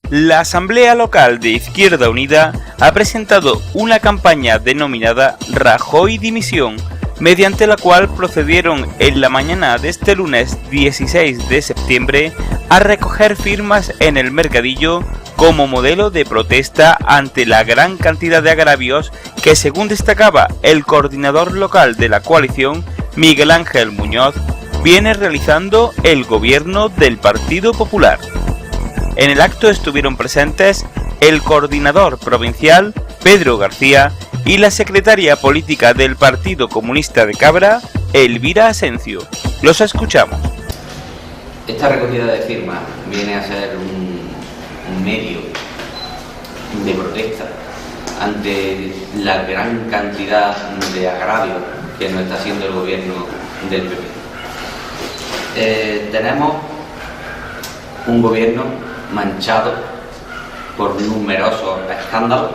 La Asamblea Local de Izquierda Unida ha presentado una campaña denominada Rajoy Dimisión, mediante la cual procedieron en la mañana de este lunes 16 de septiembre a recoger firmas en el Mercadillo como modelo de protesta ante la gran cantidad de agravios que, según destacaba el coordinador local de la coalición, Miguel Ángel Muñoz, viene realizando el gobierno del Partido Popular. En el acto estuvieron presentes el coordinador provincial, Pedro García, y la secretaria política del Partido Comunista de Cabra, Elvira Asencio. Los escuchamos. Esta recogida de firmas viene a ser un medio de protesta ante la gran cantidad de agravios que nos está haciendo el gobierno del PP. Tenemos un gobierno manchado por numerosos escándalos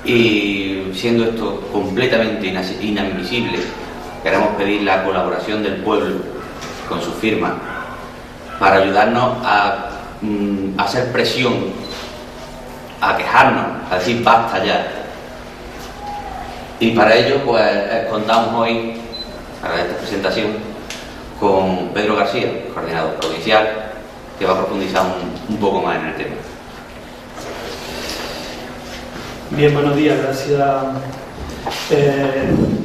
y, siendo esto completamente inadmisible, queremos pedir la colaboración del pueblo con sus firmas para ayudarnos a hacer presión, a quejarnos, a decir basta ya. Y para ello pues contamos hoy, para esta presentación, con Pedro García, coordinador provincial, que va a profundizar un poco más en el tema. Bien, buenos días. Gracias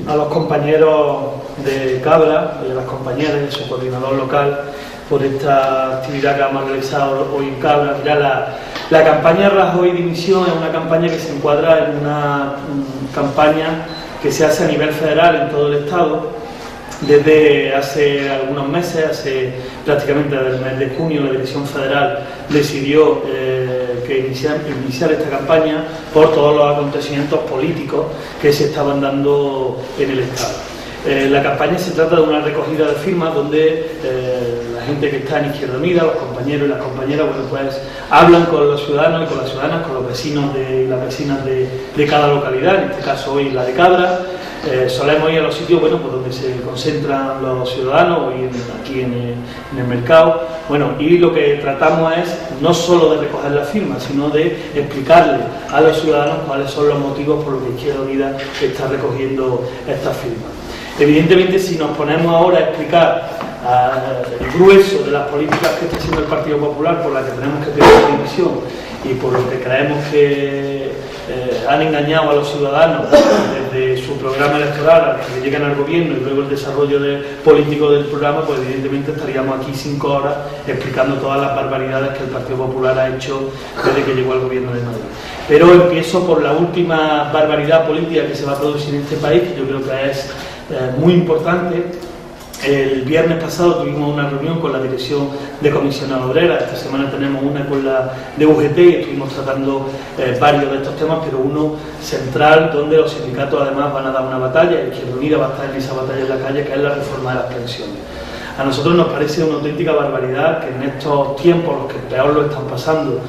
a los compañeros de Cabra y a las compañeras de su coordinador local por esta actividad que hemos realizado hoy en Cabra. Mira, la campaña Rajoy Dimisión es una campaña que se encuadra en una campaña que se hace a nivel federal en todo el Estado. Desde hace algunos meses, prácticamente desde el mes de junio, la Dirección Federal decidió iniciar esta campaña por todos los acontecimientos políticos que se estaban dando en el Estado. La campaña se trata de una recogida de firmas donde la gente que está en Izquierda Unida, los compañeros y las compañeras, bueno, pues hablan con los ciudadanos y con las ciudadanas, con los vecinos y las vecinas de cada localidad, en este caso hoy la de Cabra. Solemos ir a los sitios, bueno, pues donde se concentran los ciudadanos, hoy aquí en el mercado. Bueno, y lo que tratamos es no solo de recoger las firmas, sino de explicarle a los ciudadanos cuáles son los motivos por los que Izquierda Unida está recogiendo estas firmas. Evidentemente, si nos ponemos ahora a explicar el grueso de las políticas que está haciendo el Partido Popular, por las que tenemos que pedir la dimisión y por lo que creemos que han engañado a los ciudadanos desde su programa electoral hasta que llegan al gobierno y luego el desarrollo político del programa, pues evidentemente estaríamos aquí 5 horas explicando todas las barbaridades que el Partido Popular ha hecho desde que llegó al gobierno de Madrid. Pero empiezo por la última barbaridad política que se va a producir en este país, que yo creo que es muy importante. El viernes pasado tuvimos una reunión con la Dirección de Comisiones Obreras. Esta semana tenemos una con la de UGT y estuvimos tratando varios de estos temas, pero uno central donde los sindicatos además van a dar una batalla, y Izquierda Unida va a estar en esa batalla en la calle, que es la reforma de las pensiones. A nosotros nos parece una auténtica barbaridad que en estos tiempos, los que peor lo están pasando,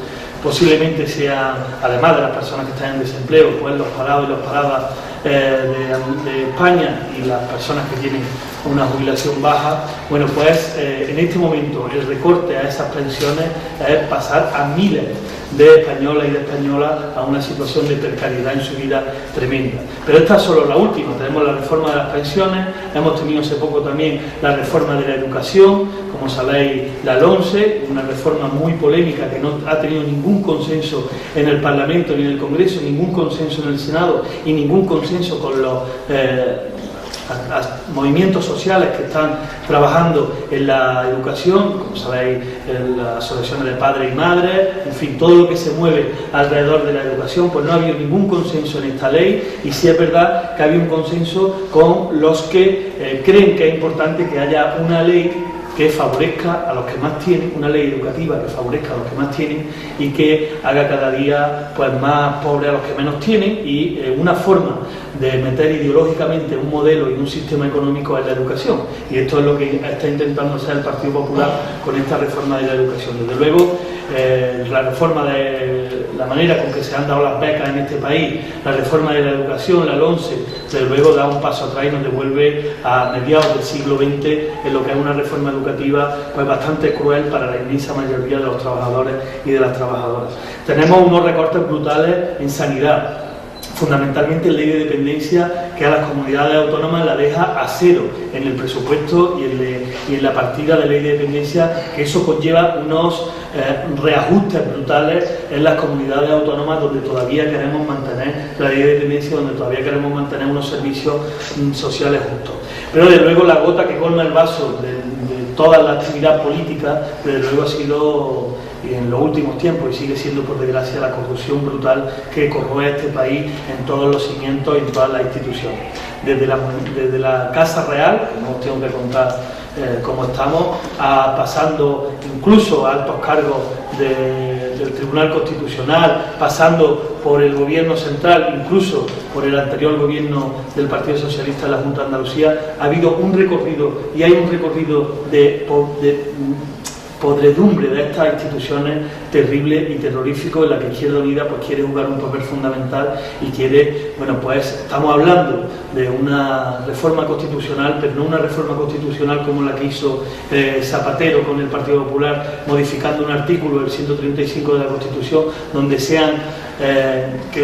posiblemente sean, además de las personas que están en desempleo, pues los parados y las paradas de España y las personas que tienen una jubilación baja. Bueno, pues en este momento el recorte a esas pensiones es pasar a miles de españolas y de españolas a una situación de precariedad en su vida tremenda. Pero esta es solo la última. Tenemos la reforma de las pensiones, hemos tenido hace poco también la reforma de la educación, como sabéis, la LOMSE, una reforma muy polémica que no ha tenido ningún consenso en el Parlamento ni en el Congreso, ningún consenso en el Senado y ningún consenso con los movimientos sociales que están trabajando en la educación, como sabéis, en las asociaciones de padres y madres, en fin, todo lo que se mueve alrededor de la educación. Pues no ha habido ningún consenso en esta ley, y sí es verdad que ha habido un consenso con los que creen que es importante que haya una ley que favorezca a los que más tienen, una ley educativa que favorezca a los que más tienen y que haga cada día pues más pobres a los que menos tienen, y una forma de meter ideológicamente un modelo y un sistema económico en la educación, y esto es lo que está intentando hacer el Partido Popular con esta reforma de la educación. Desde luego la reforma de la manera con que se han dado las becas en este país, la reforma de la educación, la LOMSE, desde luego da un paso atrás y nos devuelve a mediados del siglo XX en lo que es una reforma educativa pues bastante cruel para la inmensa mayoría de los trabajadores y de las trabajadoras. Tenemos unos recortes brutales en sanidad, fundamentalmente en ley de dependencia, que a las comunidades autónomas la deja a cero en el presupuesto y en la partida de ley de dependencia, que eso conlleva unos reajustes brutales en las comunidades autónomas donde todavía queremos mantener la ley de dependencia, donde todavía queremos mantener unos servicios sociales justos. Pero desde luego la gota que colma el vaso de toda la actividad política, desde luego ha sido, y en los últimos tiempos, y sigue siendo por desgracia, la corrupción brutal que corroe este país en todos los cimientos y en todas las instituciones. Desde la Casa Real, que no os tengo que contar cómo estamos, pasando incluso a altos cargos del Tribunal Constitucional, pasando por el Gobierno central, incluso por el anterior gobierno del Partido Socialista en la Junta de Andalucía, ha habido un recorrido, y hay un recorrido de podredumbre de estas instituciones terrible y terrorífico, en la que Izquierda Unida pues quiere jugar un papel fundamental y quiere, bueno, pues estamos hablando de una reforma constitucional, pero no una reforma constitucional como la que hizo Zapatero con el Partido Popular, modificando un artículo del 135 de la Constitución, donde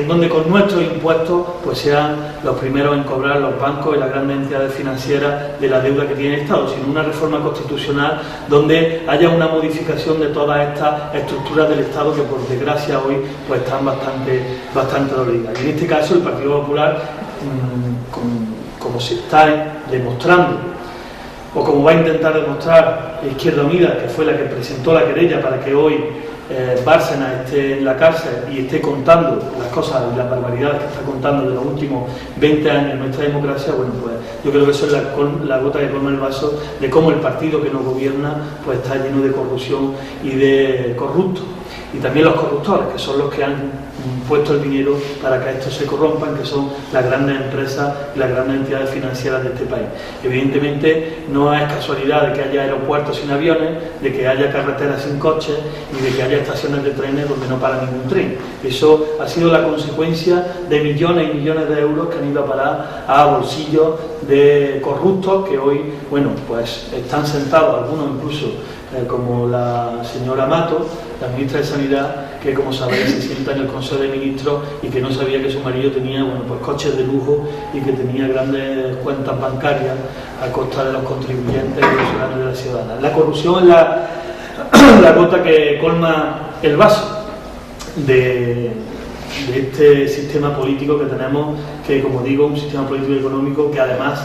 donde con nuestros impuestos pues sean los primeros en cobrar los bancos y las grandes entidades financieras de la deuda que tiene el Estado, sino una reforma constitucional donde haya una modificación de todas estas estructuras del Estado que por desgracia hoy pues están bastante dolidas. Y en este caso el Partido Popular, como se está demostrando, o como va a intentar demostrar Izquierda Unida, que fue la que presentó la querella para que hoy Bárcenas esté en la cárcel y esté contando las cosas y las barbaridades que está contando de los últimos 20 años en nuestra democracia, bueno, pues yo creo que eso es la gota que colma el vaso de cómo el partido que nos gobierna pues está lleno de corrupción y de corruptos. Y también los corruptores, que son los que han puesto el dinero para que estos se corrompan, que son las grandes empresas y las grandes entidades financieras de este país. Evidentemente no es casualidad de que haya aeropuertos sin aviones, de que haya carreteras sin coches y de que haya estaciones de trenes donde no para ningún tren. Eso ha sido la consecuencia de millones y millones de euros que han ido a parar a bolsillos de corruptos que hoy, bueno, pues están sentados, algunos incluso como la señora Mato, la ministra de Sanidad, que como sabéis se sienta en el Consejo de Ministros y que no sabía que su marido tenía, bueno, pues coches de lujo y que tenía grandes cuentas bancarias a costa de los contribuyentes y de los ciudadanos y de las ciudadanas. La corrupción es la gota que colma el vaso de este sistema político que tenemos, que como digo, un sistema político y económico que además,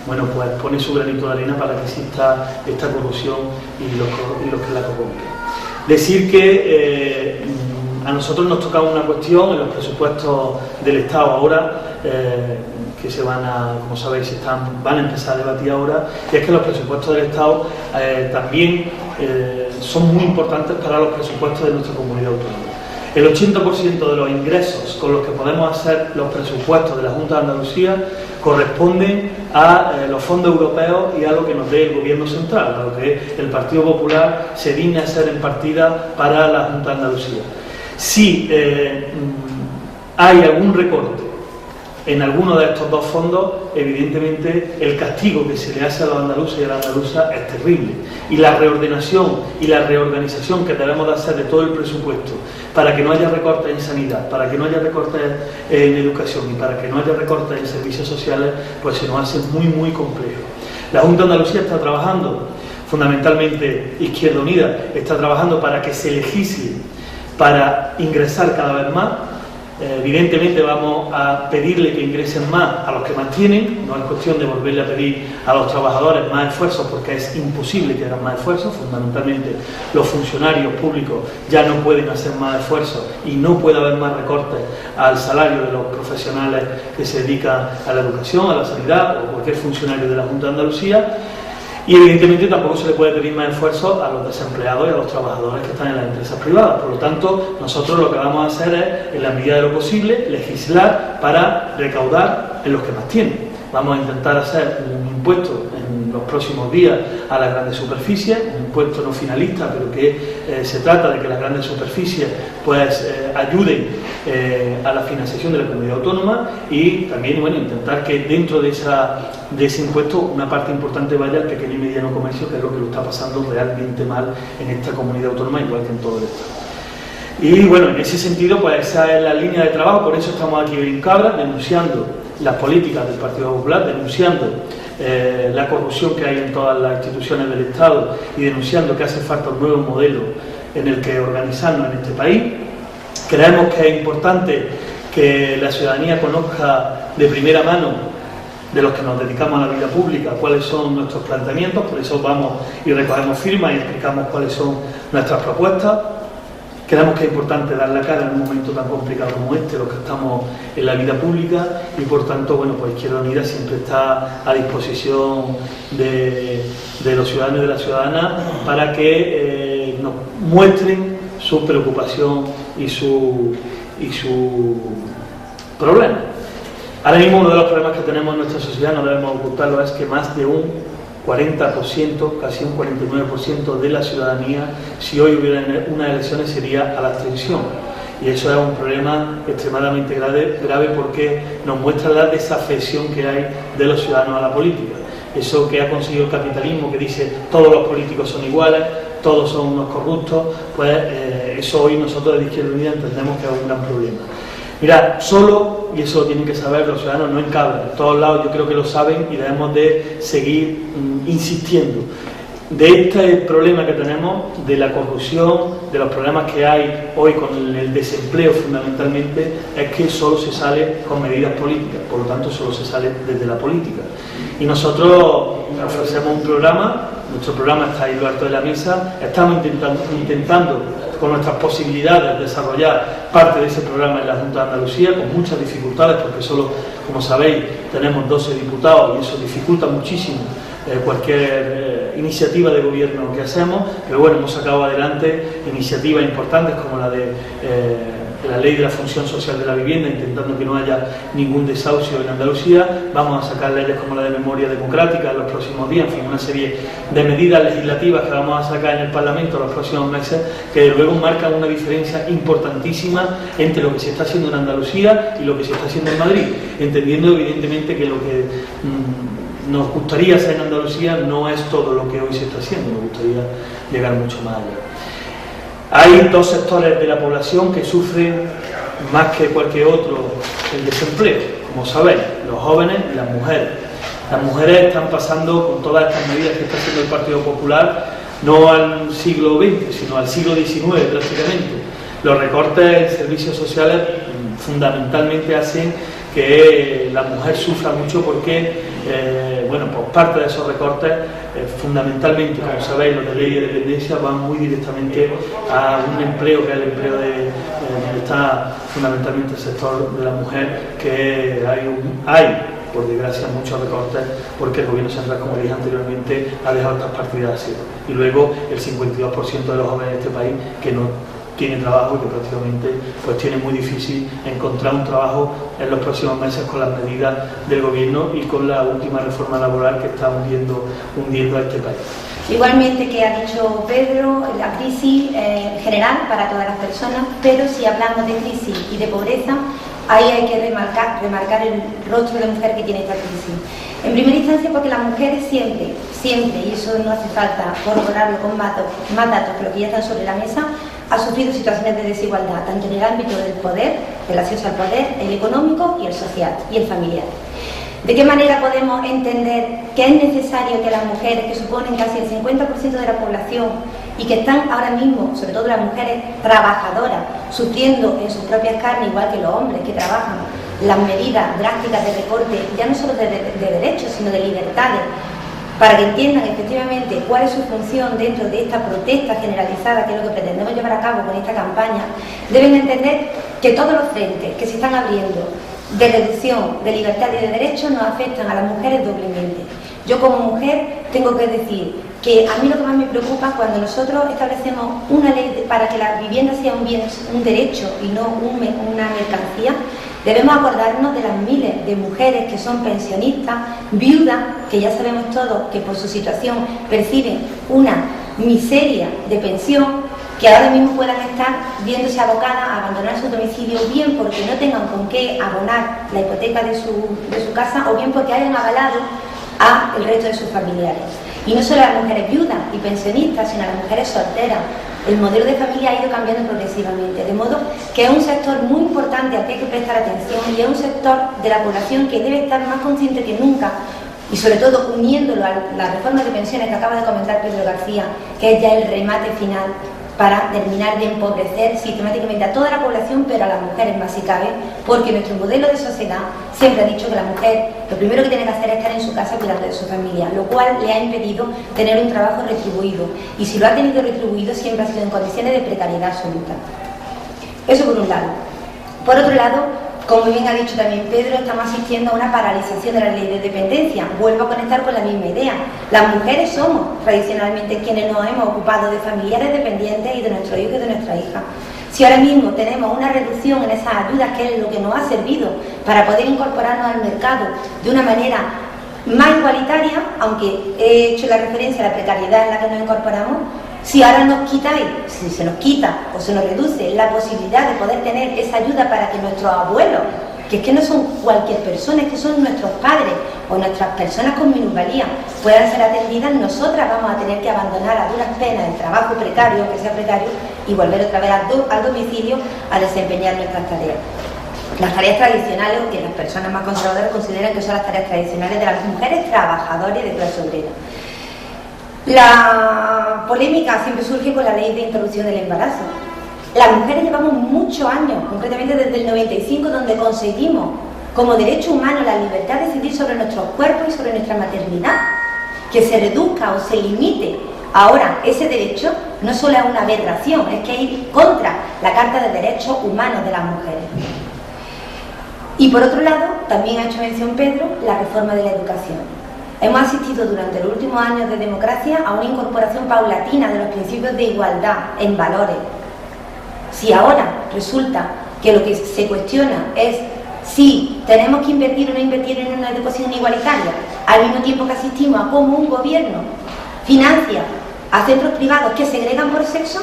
bueno, pues pone su granito de arena para que exista esta corrupción y los que la corrompen. Decir que a nosotros nos toca una cuestión en los presupuestos del Estado ahora, que se van a, como sabéis, van a empezar a debatir ahora, y es que los presupuestos del Estado también son muy importantes para los presupuestos de nuestra comunidad autónoma. El 80% de los ingresos con los que podemos hacer los presupuestos de la Junta de Andalucía corresponden a los fondos europeos y a lo que nos dé el Gobierno central, a lo que el Partido Popular se digna a hacer en partida para la Junta de Andalucía. Si hay algún recorte en alguno de estos dos fondos, evidentemente el castigo que se le hace a los andaluces y a las andaluzas es terrible. Y la reordenación y la reorganización que debemos de hacer de todo el presupuesto para que no haya recortes en sanidad, para que no haya recortes en educación y para que no haya recortes en servicios sociales, pues se nos hace muy, muy complejo. La Junta de Andalucía está trabajando, fundamentalmente Izquierda Unida, está trabajando para que se legisle para ingresar cada vez más. Evidentemente vamos a pedirle que ingresen más a los que más tienen, no es cuestión de volverle a pedir a los trabajadores más esfuerzos porque es imposible que hagan más esfuerzos, fundamentalmente los funcionarios públicos ya no pueden hacer más esfuerzos y no puede haber más recortes al salario de los profesionales que se dedican a la educación, a la sanidad o cualquier funcionario de la Junta de Andalucía. Y evidentemente tampoco se le puede pedir más esfuerzo a los desempleados y a los trabajadores que están en las empresas privadas. Por lo tanto, nosotros lo que vamos a hacer es, en la medida de lo posible, legislar para recaudar en los que más tienen. Vamos a intentar hacer un impuesto en los próximos días a las grandes superficies, un impuesto no finalista, pero que se trata de que las grandes superficies pues ayuden a la financiación de la comunidad autónoma, y también intentar que dentro de ese impuesto una parte importante vaya al pequeño y mediano comercio, que es lo que lo está pasando realmente mal en esta comunidad autónoma, igual que en todo el Estado. Y bueno, en ese sentido, pues esa es la línea de trabajo. Por eso estamos aquí hoy en Cabra, denunciando las políticas del Partido Popular, denunciando la corrupción que hay en todas las instituciones del Estado, y denunciando que hace falta un nuevo modelo en el que organizarnos en este país. Creemos que es importante que la ciudadanía conozca de primera mano, de los que nos dedicamos a la vida pública, cuáles son nuestros planteamientos. Por eso vamos y recogemos firmas y explicamos cuáles son nuestras propuestas. Creemos que es importante dar la cara en un momento tan complicado como este, los que estamos en la vida pública, y por tanto, pues Izquierda Unida siempre está a disposición de los ciudadanos y de las ciudadanas para que nos muestren su preocupación y su problema. Ahora mismo uno de los problemas que tenemos en nuestra sociedad, no debemos ocultarlo, es que más de un 40%, casi un 49% de la ciudadanía, si hoy hubiera unas elecciones, sería a la abstención. Y eso es un problema extremadamente grave porque nos muestra la desafección que hay de los ciudadanos a la política. Eso que ha conseguido el capitalismo, que dice todos los políticos son iguales, todos son unos corruptos, pues eso hoy nosotros de Izquierda Unida entendemos que es un gran problema. Mirad, solo, y eso tienen que saber los ciudadanos, no en Cabra, en todos lados yo creo que lo saben, y debemos de seguir insistiendo. De este problema que tenemos, de la corrupción, de los problemas que hay hoy con el desempleo fundamentalmente, es que solo se sale con medidas políticas, por lo tanto solo se sale desde la política. Y nosotros ofrecemos un programa, nuestro programa está ahí lo alto de la mesa, estamos intentando con nuestras posibilidades desarrollar parte de ese programa en la Junta de Andalucía, con muchas dificultades, porque solo, como sabéis, tenemos 12 diputados y eso dificulta muchísimo cualquier iniciativa de gobierno que hacemos, pero bueno, hemos sacado adelante iniciativas importantes como la de la ley de la función social de la vivienda, intentando que no haya ningún desahucio en Andalucía. Vamos a sacar leyes como la de memoria democrática en los próximos días, en fin, una serie de medidas legislativas que vamos a sacar en el Parlamento en los próximos meses, que luego marcan una diferencia importantísima entre lo que se está haciendo en Andalucía y lo que se está haciendo en Madrid, entendiendo evidentemente que lo que nos gustaría hacer en Andalucía no es todo lo que hoy se está haciendo, nos gustaría llegar mucho más allá. Hay dos sectores de la población que sufren más que cualquier otro el desempleo, como sabéis, los jóvenes y las mujeres. Las mujeres están pasando, con todas estas medidas que está haciendo el Partido Popular, no al siglo XX, sino al siglo XIX prácticamente. Los recortes en servicios sociales fundamentalmente hacen que la mujer sufra mucho porque, por parte de esos recortes, fundamentalmente, como sabéis, los de ley de dependencia van muy directamente a un empleo que es el empleo donde está fundamentalmente el sector de la mujer, que hay por desgracia muchos recortes porque el gobierno central, como dije anteriormente, ha dejado estas partidas así. Y luego el 52% de los jóvenes de este país que no tiene trabajo y que prácticamente pues tiene muy difícil encontrar un trabajo en los próximos meses con las medidas del gobierno y con la última reforma laboral que está hundiendo a este país. Igualmente que ha dicho Pedro, la crisis general para todas las personas, pero si hablamos de crisis y de pobreza, ahí hay que remarcar el rostro de mujer que tiene esta crisis. En primera instancia porque las mujeres siempre, y eso no hace falta corroborarlo con más datos que lo que ya están sobre la mesa, ha sufrido situaciones de desigualdad, tanto en el ámbito del poder, del acceso al poder, el económico y el social, y el familiar. ¿De qué manera podemos entender que es necesario que las mujeres, que suponen casi el 50% de la población y que están ahora mismo, sobre todo las mujeres trabajadoras, sufriendo en sus propias carnes, igual que los hombres que trabajan, las medidas drásticas de recorte, ya no solo de derechos, sino de libertades, para que entiendan efectivamente cuál es su función dentro de esta protesta generalizada, que es lo que pretendemos llevar a cabo con esta campaña, deben entender que todos los frentes que se están abriendo de reducción de libertad y de derechos nos afectan a las mujeres doblemente. Yo como mujer tengo que decir que a mí lo que más me preocupa cuando nosotros establecemos una ley para que la vivienda sea un bien, un derecho y no una mercancía, debemos acordarnos de las miles de mujeres que son pensionistas, viudas, que ya sabemos todos que por su situación perciben una miseria de pensión, que ahora mismo puedan estar viéndose abocadas a abandonar su domicilio, bien porque no tengan con qué abonar la hipoteca de su casa, o bien porque hayan avalado a el resto de sus familiares. Y no solo a las mujeres viudas y pensionistas, sino a las mujeres solteras. El modelo de familia ha ido cambiando progresivamente, de modo que es un sector muy importante al que hay que prestar atención, y es un sector de la población que debe estar más consciente que nunca, y sobre todo uniéndolo a la reforma de pensiones que acaba de comentar Pedro García, que es ya el remate final para terminar de empobrecer sistemáticamente a toda la población, pero a las mujeres más si cabe, porque nuestro modelo de sociedad siempre ha dicho que la mujer lo primero que tiene que hacer es estar en su casa cuidando de su familia, lo cual le ha impedido tener un trabajo retribuido, y si lo ha tenido retribuido siempre ha sido en condiciones de precariedad absoluta. Eso por un lado. Por otro lado, como bien ha dicho también Pedro, estamos asistiendo a una paralización de la ley de dependencia. Vuelvo a conectar con la misma idea. Las mujeres somos tradicionalmente quienes nos hemos ocupado de familiares dependientes y de nuestros hijos y de nuestra hija. Si ahora mismo tenemos una reducción en esas ayudas, que es lo que nos ha servido para poder incorporarnos al mercado de una manera más igualitaria, aunque he hecho la referencia a la precariedad en la que nos incorporamos, si ahora nos quitáis, si se nos quita o se nos reduce la posibilidad de poder tener esa ayuda para que nuestros abuelos, que es que no son cualquier persona, es que son nuestros padres o nuestras personas con minusvalía, puedan ser atendidas, nosotras vamos a tener que abandonar a duras penas el trabajo precario, aunque sea precario, y volver otra vez al domicilio a desempeñar nuestras tareas. Las tareas tradicionales, que las personas más conservadoras consideran que son las tareas tradicionales de las mujeres trabajadoras de clase obrera. La polémica siempre surge con la ley de interrupción del embarazo. Las mujeres llevamos muchos años, concretamente desde el 95, donde conseguimos como derecho humano la libertad de decidir sobre nuestros cuerpos y sobre nuestra maternidad. Que se reduzca o se limite ahora ese derecho no solo es una aberración, es que ir contra la Carta de Derechos Humanos de las mujeres. Y por otro lado, también ha hecho mención Pedro, la reforma de la educación. Hemos asistido durante los últimos años de democracia a una incorporación paulatina de los principios de igualdad en valores. Si ahora resulta que lo que se cuestiona es si tenemos que invertir o no invertir en una educación igualitaria, al mismo tiempo que asistimos a cómo un gobierno financia a centros privados que segregan por sexo,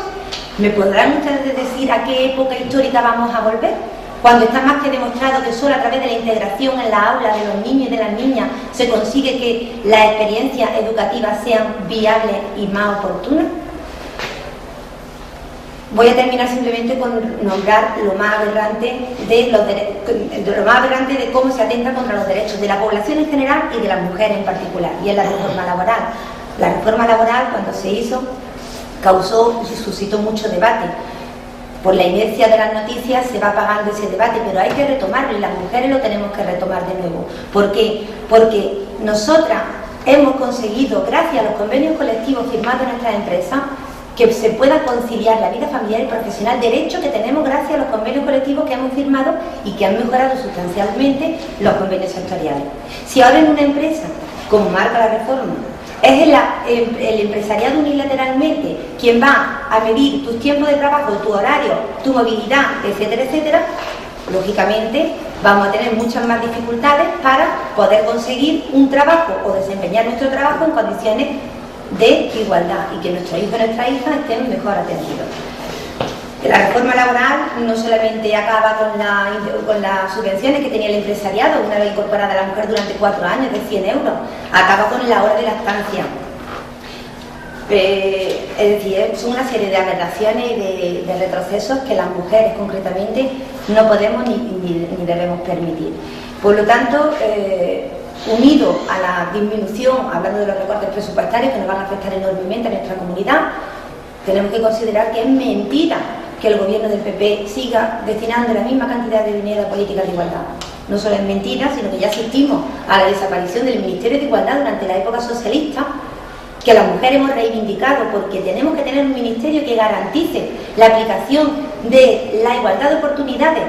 ¿me podrán ustedes decir a qué época histórica vamos a volver? Cuando está más que demostrado que solo a través de la integración en la aula de los niños y de las niñas se consigue que las experiencias educativas sean viables y más oportunas. Voy a terminar simplemente con nombrar lo más aberrante de cómo se atenta contra los derechos de la población en general y de las mujeres en particular, y es la reforma laboral. La reforma laboral, cuando se hizo, suscitó mucho debate. Por la inercia de las noticias se va apagando ese debate, pero hay que retomarlo, y las mujeres lo tenemos que retomar de nuevo. ¿Por qué? Porque nosotras hemos conseguido, gracias a los convenios colectivos firmados en nuestras empresas, que se pueda conciliar la vida familiar y profesional, derecho que tenemos gracias a los convenios colectivos que hemos firmado y que han mejorado sustancialmente los convenios sectoriales. Si ahora en una empresa, como marca la reforma, es el empresariado unilateralmente quien va a medir tus tiempos de trabajo, tu horario, tu movilidad, etcétera, etcétera, lógicamente vamos a tener muchas más dificultades para poder conseguir un trabajo o desempeñar nuestro trabajo en condiciones de igualdad y que nuestros hijos y nuestras hijas estén mejor atendidos. La reforma laboral no solamente acaba con las subvenciones que tenía el empresariado, una vez incorporada a la mujer durante 4 años de 100 euros, acaba con la hora de lactancia. Es decir, son una serie de aberraciones y de retrocesos que las mujeres concretamente no podemos ni debemos permitir. Por lo tanto, unido a la disminución, hablando de los recortes presupuestarios que nos van a afectar enormemente a nuestra comunidad, tenemos que considerar que es mentira que el gobierno del PP siga destinando la misma cantidad de dinero a políticas de igualdad. No solo es mentira, sino que ya asistimos a la desaparición del Ministerio de Igualdad durante la época socialista, que las mujeres hemos reivindicado, porque tenemos que tener un ministerio que garantice la aplicación de la igualdad de oportunidades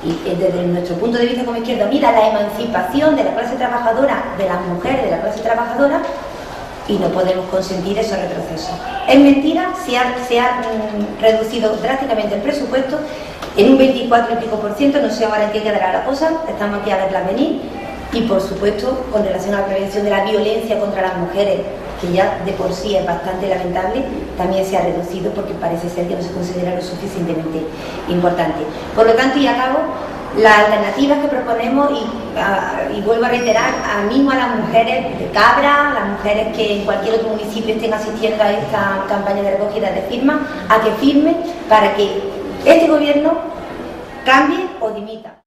y desde nuestro punto de vista como Izquierda Unida, la emancipación de la clase trabajadora, de las mujeres de la clase trabajadora, y no podemos consentir esos retrocesos. Es mentira, se ha reducido drásticamente el presupuesto en un 24 y pico %, no sé ahora en qué quedará la cosa, estamos aquí a verla venir, y por supuesto con relación a la prevención de la violencia contra las mujeres, que ya de por sí es bastante lamentable, también se ha reducido porque parece ser que no se considera lo suficientemente importante. Por lo tanto, y acabo, las alternativas que proponemos, y vuelvo a reiterar, animo a las mujeres de Cabra, a las mujeres que en cualquier otro municipio estén asistiendo a esta campaña de recogida de firmas, a que firmen para que este gobierno cambie o dimita.